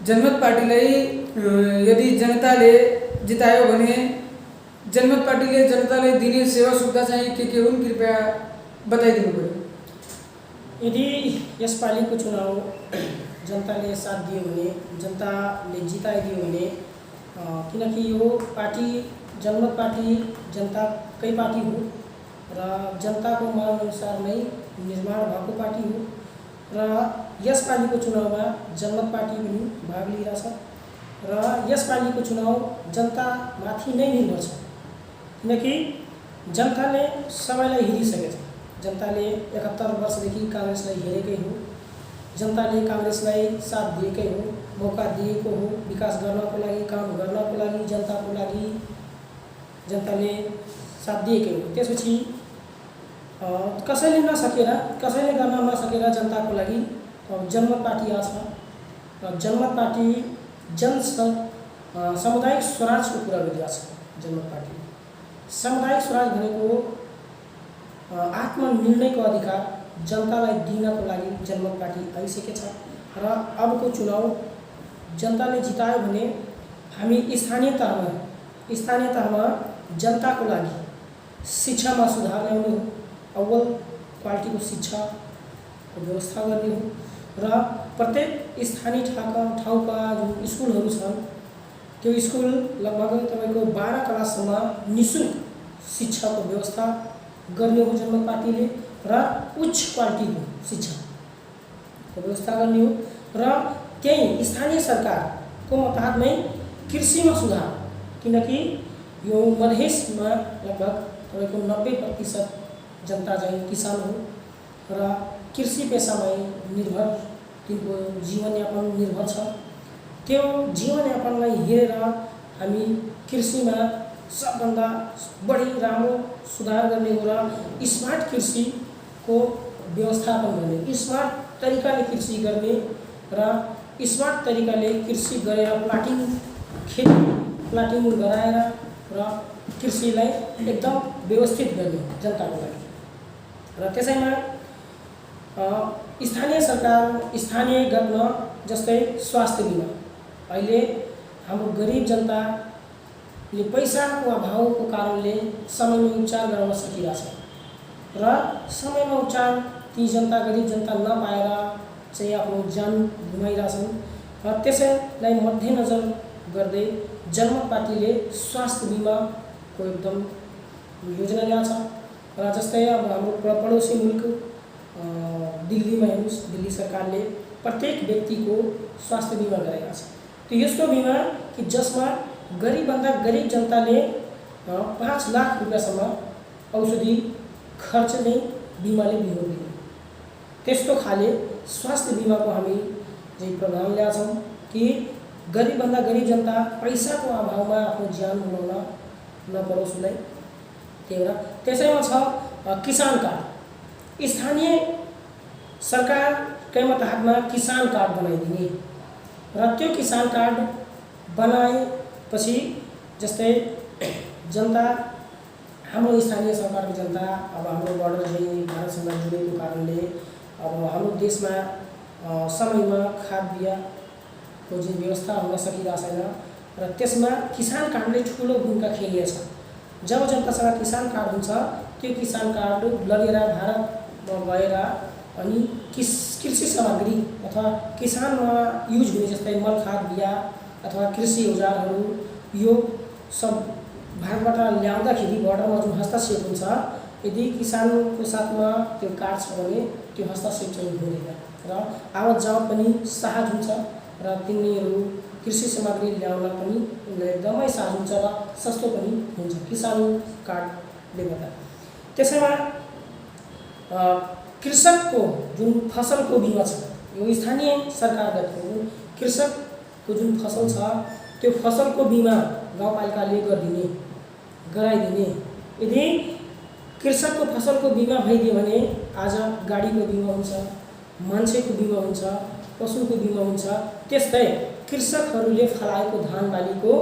जनमत पार्टीलाई यदि जनताले जितायो भने जनमत पार्टीले जनतालाई दिने सेवा सुविधा चाहिँ के हुन् कृपया बताइदिनु पर्यो। यदि यसपालिको चुनाव जनताले साथ दियो भने, जनताले जिताइदियो भने, किनकि यो पार्टी जनमत पार्टी जनताकै पार्टी हो र जनताको मागअनुसार नै निर्माण भएको पार्टी हो र यसपालिको चुनावमा जनमत पार्टी पनि भाग लिइरहेछ र यसपालिको चुनाव जनतामाथि नै निर्भर छ। किनकि जनताले सबैलाई हेरिसकेको छ। जनताले 71 वर्षदेखि काङ्ग्रेसलाई हेरेकै हो, जनताले काङ्ग्रेसलाई साथ दिएकै हो, मौका दिएको हो विकास गर्नको लागि, काम गर्नको लागि, जनताको लागि जनताले साथ दिएकै हो। त्यसपछि कसैले गर्न नसकेर जनताको लागि जनमत पार्टी आछ र जनमत पार्टी सामुदायिक स्वराजको कुरा गरिरहेछ। जनमत पार्टी सामुदायिक स्वराज भनेको आत्मनिर्णयको अधिकार जनतालाई दिनको लागि जनमत पार्टी आइसकेको छ र अबको चुनाव जनताले जितायो भने हामी स्थानीय तहमा जनताको लागि शिक्षामा सुधार ल्याउने हो, अव्वल क्वालिटीको शिक्षाको व्यवस्था गर्ने हो र प्रत्येक स्थानीय ठाउँका जुन स्कुलहरू छन् त्यो स्कुल लगभग तपाईँको 12 क्लाससम्म निःशुल्क शिक्षाको व्यवस्था गर्ने हो जनमत पार्टीले र उच्च क्वालिटीको शिक्षाको व्यवस्था गर्ने हो र त्यही स्थानीय सरकारको मतहतमै कृषिमा सुधार, किनकि यो मधेसमा लगभग तपाईँको 90% जनता चाहिँ किसान हो र कृषि पेसामै निर्भर, तिनको जीवनयापन निर्भर छ। त्यो जीवनयापनलाई हेरेर हामी कृषिमा सबभन्दा बढी राम्रो सुधार गर्ने हो र स्मार्ट कृषिको व्यवस्थापन गर्ने, स्मार्ट तरिकाले कृषि गर्ने र स्मार्ट तरिकाले कृषि गरेर प्लाटिङ गराएर र कृषिलाई एकदम व्यवस्थित गर्ने जनताको लागि। र त्यसैमा स्थानीय सरकार स्थानीयगतमा जस्तै स्वास्थ्य बिमा, अहिले हाम्रो गरिब जनताले पैसाको अभावको कारणले समयमा उपचार गराउन सकिरहेछ र समयमा उपचार ती गरिब जनता नपाएर चाहिँ आफ्नो ज्यान गुमाइरहेछन् र त्यसैलाई मध्यनजर गर्दै जनमत पार्टीले स्वास्थ्य बिमाको एकदम योजना ल्याएको छ र जस्तै अब हाम्रो पडोसी मुल्क दिल्लीमा हेर्नुहोस्, दिल्ली सरकारले प्रत्येक व्यक्तिको स्वास्थ्य बिमा गराएको छ। त्यो यस्तो बिमा कि जसमा गरिबभन्दा गरिब जनताले 5 लाख रुपियाँसम्म औषधि खर्च नै बिमाले बिहोर्ने, त्यस्तो खाले स्वास्थ्य बिमाको हामी चाहिँ प्रोग्राम ल्याएको छौँ कि गरिबभन्दा गरिब जनता पैसाको अभावमा आफ्नो ज्यान गुमाउन नपरोस् उसलाई। त्यही भएर त्यसैमा छ किसान कार्ड, स्थानीय सरकारकै मतहतमा किसान कार्ड बनाइदिने र त्यो किसान कार्ड बनाएपछि जस्तै जनता, हाम्रो स्थानीय सरकारको जनता, अब हाम्रो बोर्डर चाहिँ भारतसँग जोडिएको कारणले अब हाम्रो देशमा समयमा खाद बियाको जुन व्यवस्था हुन सकिरहेको छैन र त्यसमा किसान कार्डले ठुलो भूमिका खेलिएको छ। जब जनतासँग किसान कार्ड हुन्छ त्यो किसान कार्ड लगेर भारतमा गएर अनि कृषि सामग्री अथवा किसानमा युज हुने जस्तै मल खाद बिया अथवा कृषि औजारहरू यो सब भारतबाट ल्याउँदाखेरि बोर्डरमा जुन हस्तक्षेप हुन्छ, यदि किसानको साथमा त्यो कार्ड छ भने त्यो हस्तक्षेप चाहिँ हुँदैन र आवत जावत पनि सहज हुन्छ र तिनीहरू कृषि सामग्री ल्याउन पनि एकदमै सहज हुन्छ र सस्तो पनि हुन्छ किसान कार्डले गर्दा। त्यसैमा कृषकको जुन फसलको बिमा छ, यो स्थानीय सरकारगत हो, कृषकको जुन फसल छ त्यो फसलको बिमा गाउँपालिकाले गराइदिने। यदि कृषकको फसलको बिमा भइदियो भने आज गाडीको बिमा हुन्छ, मान्छेको बिमा हुन्छ, पशुको बिमा हुन्छ। त्यस्तै कृषकहरूले फलाएको धान बालीको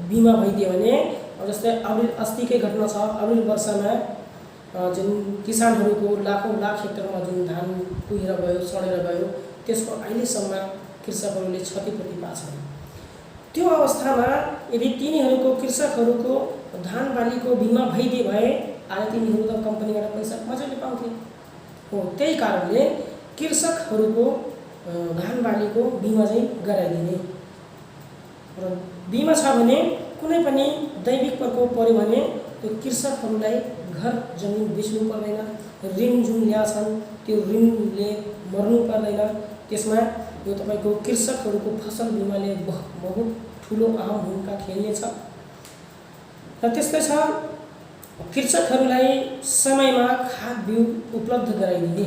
बिमा भइदियो भने, जस्तै अस्तिकै घटना छ, अप्रिल वर्षमा जुन किसानहरूको लाख हेक्टरमा जुन धान कुहिएर गयो, सडेर गयो, त्यसको अहिलेसम्म कृषकहरूले क्षतिपूर्ति पाछन्। त्यो अवस्थामा यदि तिनीहरूको कृषकहरूको धान बालीको बिमा भइदिए भए आज तिनीहरू त कम्पनीबाट पैसा मजाले पाउँथे। हो त्यही कारणले कृषकहरूको धान बालीको बिमा चाहिँ गराइदिने र बिमा छ भने कुनै पनि दैविक प्रकोप पर्यो भने त्यो कृषकहरूलाई घर जमिन बेच्नु पर्दैन, ऋण जुन ल्याछन् त्यो ऋणले मर्नु पर्दैन। त्यसमा यो तपाईँको कृषकहरूको फसल बिमाले बहुत ठुलो अहम भूमिका खेल्नेछ। र त्यस्तै छ कृषकहरूलाई समयमा खाद बिउ उपलब्ध गराइदिने।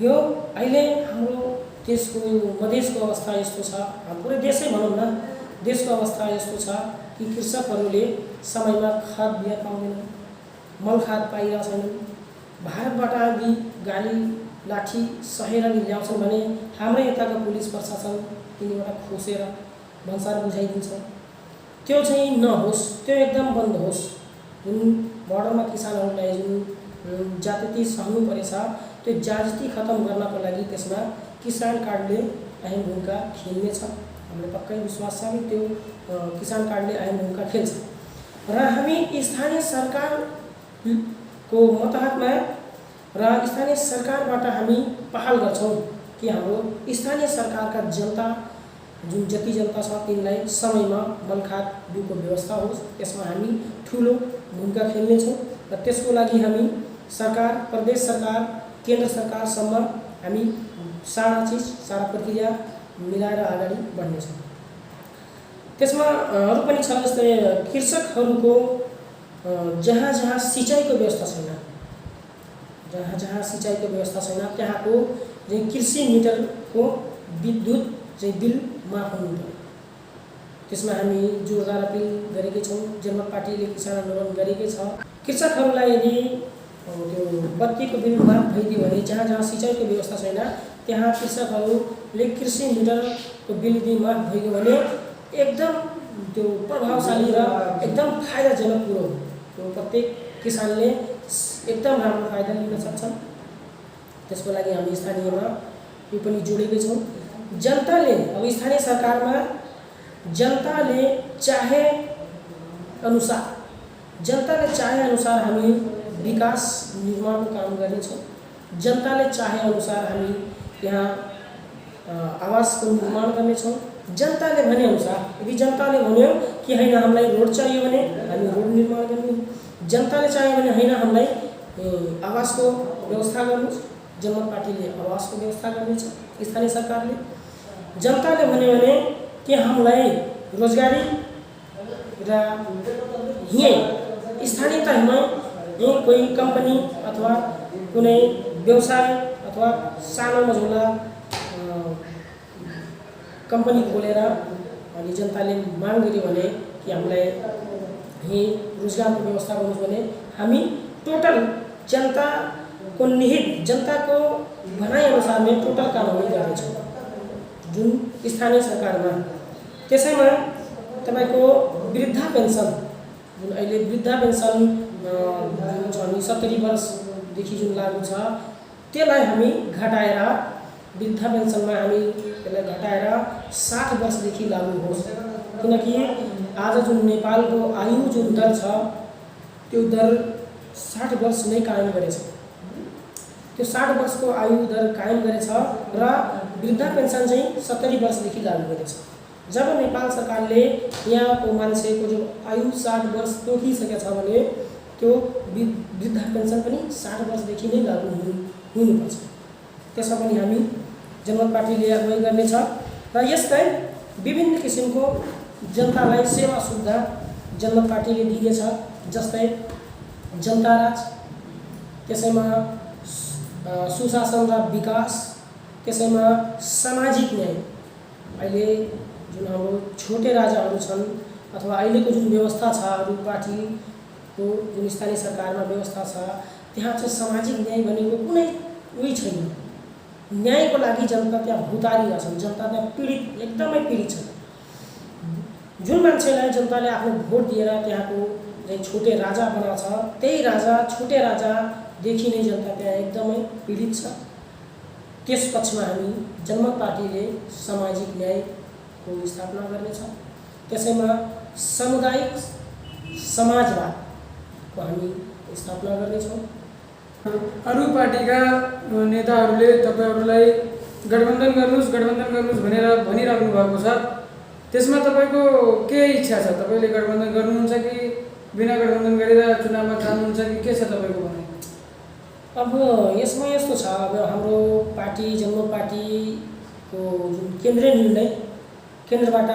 यो अहिले हाम्रो देशको मधेसको अवस्था यस्तो छ, पुरै देशै भनौँ न, देशको अवस्था यस्तो छ कि कृषकहरूले समयमा खाद बिउ पाउँदैनन्, मल खाद पाइरहेका छैनन्। भारतबाट यदि गाली लाठी सहेर ल्याउँछन् भने हाम्रै यताका पुलिस प्रशासन तिनीबाट खोसेर भन्सार बुझाइदिन्छ। त्यो चाहिँ नहोस्, त्यो एकदम बन्द होस्। जुन बर्डरमा किसानहरूलाई जुन जाति सहनु परेछ त्यो जाति खत्म गर्नको लागि त्यसमा किसान कार्डले अहम भूमिका खेल्नेछ। हामीलाई पक्कै विश्वास छ कि त्यो किसान कार्डले अहम भूमिका खेल्छ। र हामी स्थानीय सरकारको मतहतमा र स्थानीय सरकारबाट हामी पहल गर्छौँ कि हाम्रो स्थानीय सरकारका जनता जुन जति जनता छ तिनलाई समयमा मलखाद बिउको व्यवस्था होस्, त्यसमा हामी ठुलो भूमिका खेल्नेछौँ। र त्यसको लागि हामी सरकार, प्रदेश सरकार, केन्द्र सरकारसम्म हामी सारा चिज, सारा प्रक्रिया मिलाएर अगाडि बढ्नेछौँ। त्यसमा अरू पनि छ, जस्तै कृषकहरूको जहाँ जहाँ सिँचाइको व्यवस्था छैन, जहाँ सिँचाइको व्यवस्था छैन त्यहाँको चाहिँ कृषि मिटरको विद्युत चाहिँ बिल माफ हुनु पर्यो। त्यसमा हामी जोरदार अपिल गरेकै छौँ। जनमत पार्टीले किसान आन्दोलन गरेकै छ। कृषकहरूलाई यदि त्यो बत्तीको बिल माफ भइदियो भने जहाँ जहाँ सिँचाइको व्यवस्था छैन त्यहाँ कृषकहरूले कृषि मिटरको बिल यदि माफ भइदियो भने एकदम त्यो प्रभावशाली र एकदम फाइदाजनक कुरो हो। त्यो प्रत्येक किसानले एकदम राम्रो फाइदा लिन सक्छन्। त्यसको लागि हामी स्थानीयमा यो पनि जोडेकै छौँ। जनताले अब स्थानीय सरकारमा जनताले चाहे अनुसार हामी विकास निर्माणको काम गर्नेछौँ। जनताले चाहे अनुसार हामी यहाँ आवासको निर्माण गर्नेछौँ। जनताले भने अनुसार, यदि जनताले भन्यो कि होइन हामीलाई रोड चाहियो भने हामी रोड निर्माण गर्ने, जनताले चाह्यो भने होइन हामीलाई आवासको व्यवस्था गर्नुहोस्, जनमत पार्टीले आवासको व्यवस्था गर्नेछ। स्थानीय सरकारले जनताले भन्यो भने कि हामीलाई रोजगारी र यहीँ स्थानीय तहमा यहीँ कोही कम्पनी अथवा कुनै व्यवसाय अथवा सानो मझौला कम्पनी खोलेर अनि जनताले माग गर्यो भने कि हामीलाई यहीँ रोजगारको व्यवस्था गर्नुहोस् भने हामी टोटल जनताको निहित, जनताको भनाइअनुसार नै टोटल कारबाही गर्नेछौँ जुन स्थानीय सरकारमा। त्यसैमा तपाईँको वृद्धा पेन्सन, जुन अहिले वृद्धा पेन्सन जुन छ नि 70 वर्षदेखि जुन लागू छ त्यसलाई हामी घटाएर वृद्धा पेन्सनमा हामी त्यसलाई घटाएर 60 वर्षदेखि लागू होस्। किनकि आज जुन नेपालको आयु जुन दर छ त्यो दर 60 वर्ष नै कायम गरेछ। त्यो 60 वर्षको आयु दर कायम गरेछ र वृद्धा पेन्सन चाहिँ 70 वर्षदेखि लागू गरेछ। जब नेपाल सरकारले यहाँको मान्छेको जो आयु 60 वर्ष तोकिसकेको छ भने त्यो वृद्धा पेन्सन पनि 60 वर्षदेखि नै लागू हुनुपर्छ। त्यसमा पनि हामी जनमत पार्टीले अगुवाई गर्नेछ। र यस्तै विभिन्न किसिमको जनतालाई सेवा सुविधा जनमत पार्टीले दिनेछ। जस्तै जनता राज, त्यसैमा सुशासन र विकास, त्यसैमा सामाजिक न्याय। अहिले जुन हाम्रो छोटे राजाहरू छन् अथवा अहिलेको जुन व्यवस्था छ अरू पार्टीको जुन स्थानीय सरकारमा व्यवस्था छ त्यहाँ चाहिँ सामाजिक न्याय भनेको कुनै उही छैन। न्यायको लागि जनता त्यहाँ भुतारिरहेका छन्, जनता त्यहाँ पीडित, एकदमै पीडित छन्। जुन मान्छेलाई जनताले आफ्नो भोट दिएर त्यहाँको चाहिँ छोटे राजा बनाएको छ त्यही राजा, छोटे राजादेखि नै जनता त्यहाँ एकदमै पीडित छ। त्यस पक्षमा हामी जनमत पार्टीले सामाजिक न्यायको स्थापना गर्नेछ। त्यसैमा सामुदायिक समाजवादको हामी स्थापना गर्नेछौँ। अरू पार्टीका नेताहरूले तपाईँहरूलाई गठबन्धन गर्नुहोस् भनेर भनिराख्नु भएको छ। त्यसमा तपाईँको के इच्छा छ? तपाईँले गठबन्धन गर्नुहुन्छ कि बिना गठबन्धन गरेर चुनावमा जानुहुन्छ कि के छ तपाईँको भनाइ? अब यसमा यस्तो छ, अब हाम्रो पार्टी जनमत पार्टीको जुन केन्द्रीय निर्णय, केन्द्रबाट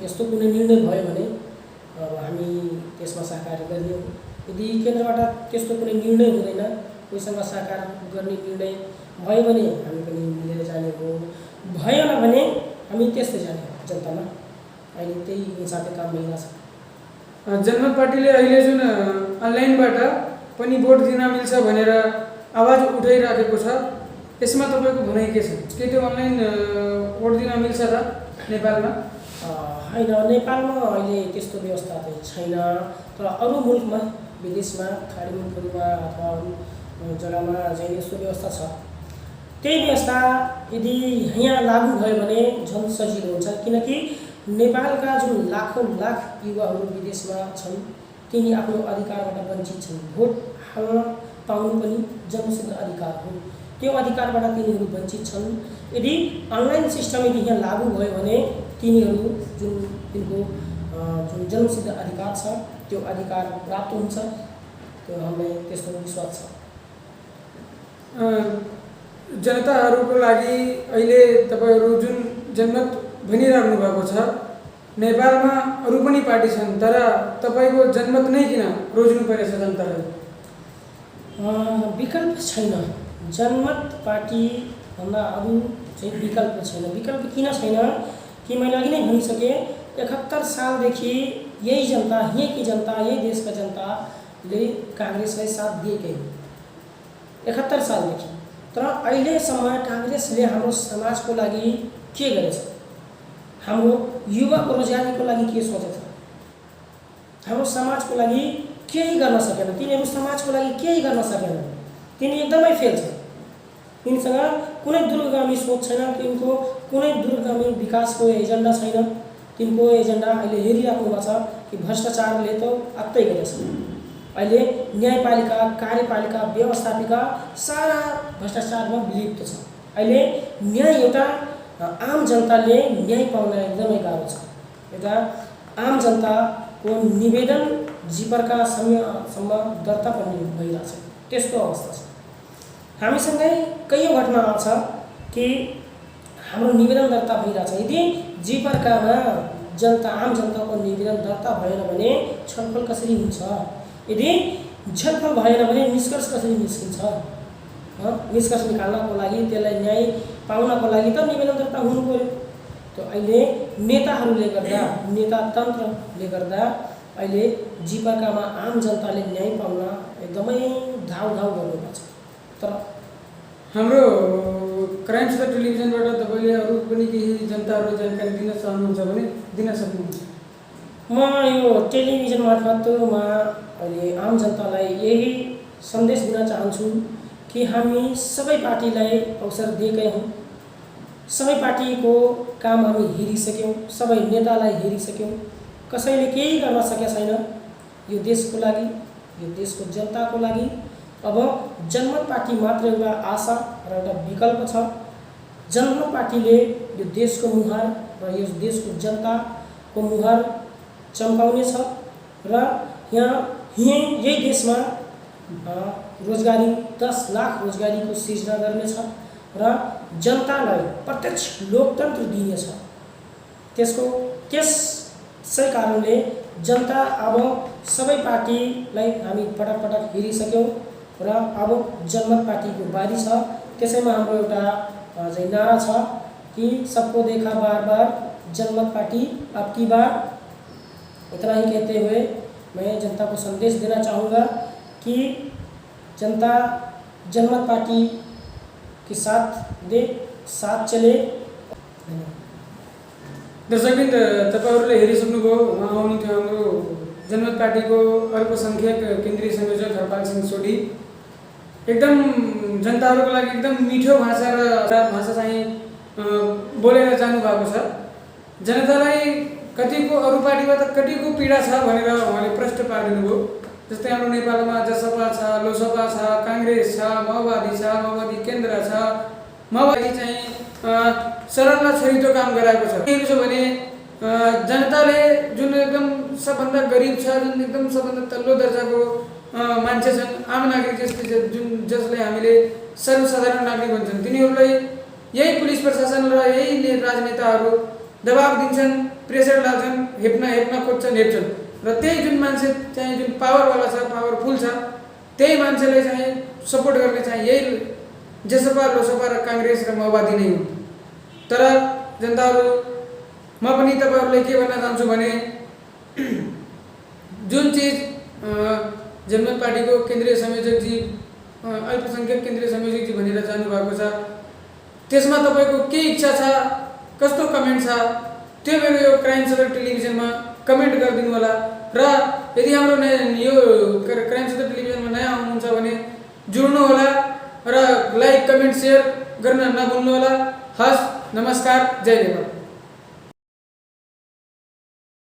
यस्तो कुनै निर्णय भयो भने अब हामी त्यसमा सहकार्य गर्ने हो। यदि केन्द्रबाट त्यस्तो कुनै निर्णय हुँदैन, कोहीसँग सहकार गर्ने निर्णय भयो भने हामी पनि मिलेर जाने हो, भएन भने हामी त्यस्तै जाने हो जनतामा। अहिले त्यही हिसाबले काम भइरहेछ। जनमत पार्टीले अहिले जुन अनलाइनबाट पनि भोट दिन मिल्छ भनेर आवाज उठाइराखेको छ, यसमा तपाईँको भनाइ के छ? के त्यो अनलाइन भोट दिन मिल्छ र नेपालमा? होइन, नेपालमा अहिले त्यस्तो व्यवस्था चाहिँ छैन। तर अरू मुल्कमा, विदेशमा, खाडी मुल्कहरूमा अथवा अरू जग्गामा चाहिँ यस्तो व्यवस्था छ। त्यही व्यवस्था यदि यहाँ लागू भयो भने झन् सजिलो हुन्छ, किनकि नेपालका जुन लाखौँ लाख युवाहरू विदेशमा छन्, तिनी आफ्नो अधिकारबाट वञ्चित छन्। भोट हाल्न पाउनु पनि जन्मसिद्ध अधिकार हो, त्यो अधिकारबाट तिनीहरू वञ्चित छन्। यदि अनलाइन सिस्टम यदि यहाँ लागू भयो भने तिनीहरू तिनको जुन जन्मसिद्ध अधिकार छ त्यो अधिकार प्राप्त हुन्छ। त्यो हामीलाई त्यस्तो विश्वास छ। जनताहरूको लागि अहिले तपाईँहरू जुन जनमत भनिराख्नु भएको छ, नेपालमा अरू पनि पार्टी छन्, तर तपाईँको जनमत नै किन रोज्नु परेछ जनतालाई? विकल्प छैन। जनमत पार्टीभन्दा अरू चाहिँ विकल्प छैन। विकल्प किन छैन कि मैले अघि नै भनिसकेँ, 71 सालदेखि यही जनता, यहीँकी जनता, यही देशका जनताले काङ्ग्रेसलाई साथ दिएकै हो 71 सालदेखि। तर अहिलेसम्म काङ्ग्रेसले हाम्रो समाजको लागि के गरेछ? हाम्रो युवाको रोजगारीको लागि के सोचेछ? हाम्रो समाजको लागि केही गर्न सकेन। तिनीहरू समाजको लागि केही गर्न सकेन। तिनी एकदमै फेल छ। तिनीसँग कुनै दूरगामी सोच छैन, तिनको कुनै दूरगामी विकासको एजेन्डा छैन। तिनको एजेन्डा अहिले हेरिराख्नु भएको छ कि भ्रष्टाचारले त अत्तै गरेछ। अहिले न्यायपालिका, कार्यपालिका, व्यवस्थापिका सारा भ्रष्टाचारमा विलिप्त छ। अहिले न्याय एउटा आम जनताले न्याय पाउन एकदमै गाह्रो छ। एउटा आम जनताको निवेदन जिपरका समयसम्म दर्ता पनि भइरहेछ, त्यस्तो अवस्था छ। हामीसँगै कैयौँ घटना आउँछ कि हाम्रो निवेदन दर्ता भइरहेछ। यदि जिपरकामा जनता, आम जनताको निवेदन दर्ता भएन भने छलफल कसरी हुन्छ? यदि छलफल भएन भने निष्कर्ष कसरी निस्किन्छ? निष्कर्ष निकाल्नको लागि, त्यसलाई न्याय पाउनको लागि त निवेदन दर्ता हुनु पर्यो। त्यो अहिले नेताहरूले गर्दा, नेतातन्त्रले गर्दा अहिले जिपरकामा आम जनताले न्याय पाउन एकदमै धाउ गर्नुपर्छ। तर हाम्रो क्राइम स्टार टेलिभिजनबाट तपाईँले अरू पनि केही जनताहरूलाई जानकारी दिन चाहनुहुन्छ भने दिन सक्नुहुन्छ। म यो टेलिभिजन मार्फत अहिले आम जनतालाई यही सन्देश दिन चाहन्छु कि हामी सबै पार्टीलाई अवसर दिएकै हौँ। सबै पार्टीको काम हामी हेरिसक्यौँ, सबै नेतालाई हेरिसक्यौँ। कसैले केही गर्न सकेका छैन यो देशको लागि, यो देशको जनताको लागि। अब जनमत पार्टी मात्र एउटा आशा र एउटा विकल्प छ। जनमत पार्टीले यो देशको मुहार र यो देशको जनताको मुहार चम्काउनेछ र यही देशमा रोजगारी 10 लाख रोजगारीको सृजना गर्नेछ र जनतालाई प्रत्यक्ष लोकतन्त्र दिनेछ। त्यसै कारणले जनता अब सबै पार्टीलाई हामी पटक हेरिसक्यौँ र अब जनमत पार्टीको बारी छ। त्यसैमा हाम्रो एउटा चाहिँ नारा छ कि सबको देखा बार बार जनमत पार्टी अब की बार। इतना ही कहते हुए मैं जनता को संदेश देना चाहूँगा कि जनता जनमत पार्टी के साथ चले। दर्शकवृन्द, तपाईँहरूले हेरिसक्नुभयो, उहाँ आउनुहुन्थ्यो हाम्रो जनमत पार्टीको अल्पसङ्ख्यक केन्द्रीय संयोजक हरपाल सिंह सोढी। एकदम जनताहरूको लागि एकदम मिठो भाषा र भाषा चाहिँ बोलेर जानुभएको छ। जनतालाई कतिको अरू पार्टीमा त कतिको पीडा छ भनेर उहाँले प्रश्न पारिदिनु भयो। जस्तै हाम्रो नेपालमा जसपा छ, लोसपा छ, काङ्ग्रेस छ, माओवादी छ, माओवादी केन्द्र छ। माओवादी चाहिँ सरल र छरितो काम गराएको छ। के छ भने जनताले जुन एकदम सबभन्दा गरिब छ, जुन एकदम सबभन्दा तल्लो दर्जाको मान्छे छन्, आम नागरिक जस्तै जसले हामीले सर्वसाधारण नागरिक भन्छन्, तिनीहरूलाई यही पुलिस प्रशासन र यही राजनेताहरू दबाब दिन्छन्, प्रेसर लाल्छन्, हेप्न खोज्छन्, हेप्छन्। र त्यही जुन मान्छे चाहिँ जुन पावरवाला छ, पावरफुल छ, त्यही मान्छेलाई चाहिँ सपोर्ट गर्ने चाहिँ यही जसपा, लोसपा र काङ्ग्रेस र माओवादी नै हुन्। तर जनताहरू, म पनि तपाईँहरूलाई के भन्न चाहन्छु भने जुन चिज जनमत पार्टीको केन्द्रीय संयोजकजी, अल्पसङ्ख्यक केन्द्रीय संयोजकजी भनेर जानुभएको छ, त्यसमा तपाईँको के इच्छा छ, कस्तो कमेन्ट छ, त्यो मेरो यो क्राइम सदर टेलिभिजनमा कमेन्ट गरिदिनु होला। र यदि हाम्रो यो क्राइम सदर टेलिभिजनमा नयाँ आउनुहुन्छ भने जुड्नु होला र लाइक, कमेन्ट, सेयर गर्न नभुल्नु होला। हस्, नमस्कार, जय नेपाल।